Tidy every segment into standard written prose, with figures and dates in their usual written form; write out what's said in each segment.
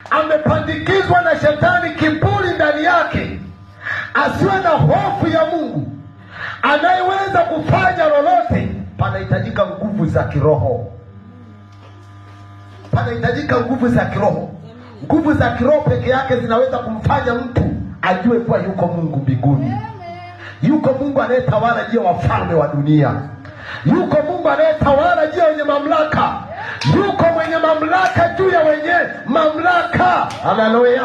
amepandikizwa na shetani kiburi ndani yake, asiwe na hofu ya Mungu anayeweza kufanya lolote. Panahitajika nguvu za kiroho, panahitajika nguvu za kiroho. Nguvu za kiroho peke yake zinaweza kumfanya mtu ajue kuwa yuko Mungu mbinguni, yuko Mungu anayetawala juu ya wafalme wa dunia, yuko Mungu anayetawala juu ya wenye mamlaka, yuko mwenye mamlaka juu ya wenye mamlaka. Haleluya!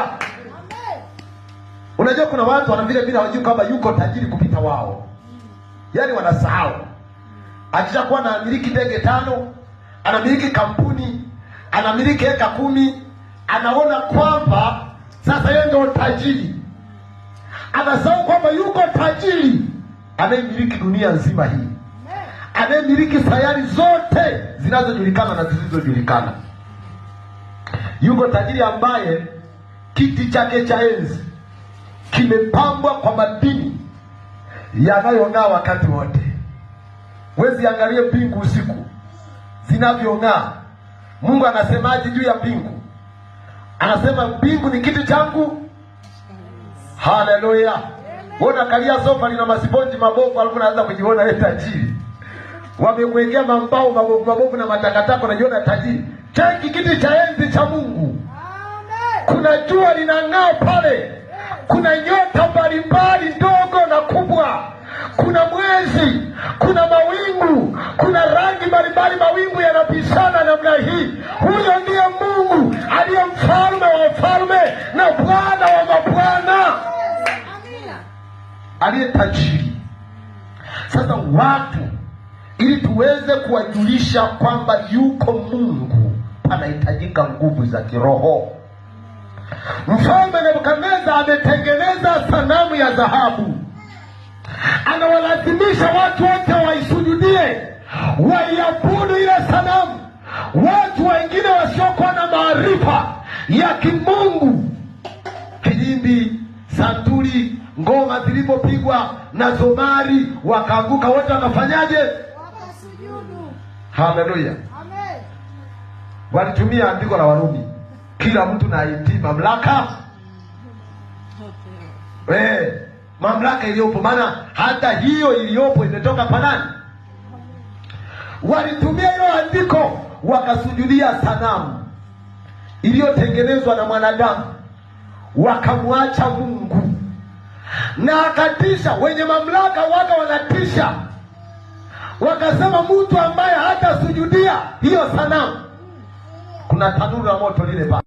Unajua kuna watu wana vile vile hawajui kwamba yuko tajiri kupita wao. Yaani wanasahau. Akishakuwa anamiliki ndege 5, anamiliki kampuni, anamiliki eka 10, anaona kwamba sasa yeye ndio tajiri. Anasahau kwamba yuko tajiri anayemiliki dunia nzima hii, anayemiliki sayari zote zinazojulikana na zisizojulikana. Yuko tajiri ambaye kiti chake cha enzi kimepambwa kwa madini yanayong'aa wakati wote. Wezi angalie mbingu usiku zinavyong'aa. Mungu anasemaje juu ya mbingu? Anasema mbingu ni kiti changu. Haleluya! Wona kalia sofa lina masponji mabovu, alafu unaanza kujiona wewe tajiri. Wamemwekea mambao mabovu na matakataka, unajiona tajiri. Cheki kiti cha enzi cha Mungu. Kuna jua linang'aa pale, kuna nyota mbalimbali ndogo na kubwa, kuna mwezi, kuna mawingu, kuna rangi mbalimbali. Mawingu yanapishana namna hii. Huyo ndiye Mungu aliye mfalme wa wafalme na Bwana wa mabwana, aliye tajiri. Sasa watu, ili tuweze kuwajulisha kwamba yuko Mungu, panahitajika nguvu za kiroho. Mfalme Nebukadneza ametengeneza sanamu ya dhahabu, anawalazimisha watu wote waisujudie, waiabudu ile sanamu. Watu wengine wasiokuwa na maarifa ya kimungu, filimbi, santuri, ngoma zilipopigwa na zomari, wakaanguka wote. Wakafanyaje? Wakasujudu. Haleluya, amen. Walitumia andiko la Warumi, kila mtu na atii mamlaka. Mamlaka iliyopo, maana hata hiyo iliyopo imetoka kwa nani? Walitumia hilo andiko, wakasujudia sanamu iliyotengenezwa na mwanadamu, wakamwacha Mungu. Na akatisha, wenye mamlaka waka wanatisha, wakasema mtu ambaye hata sujudia hiyo sanamu, kuna tanuru la moto lile pale.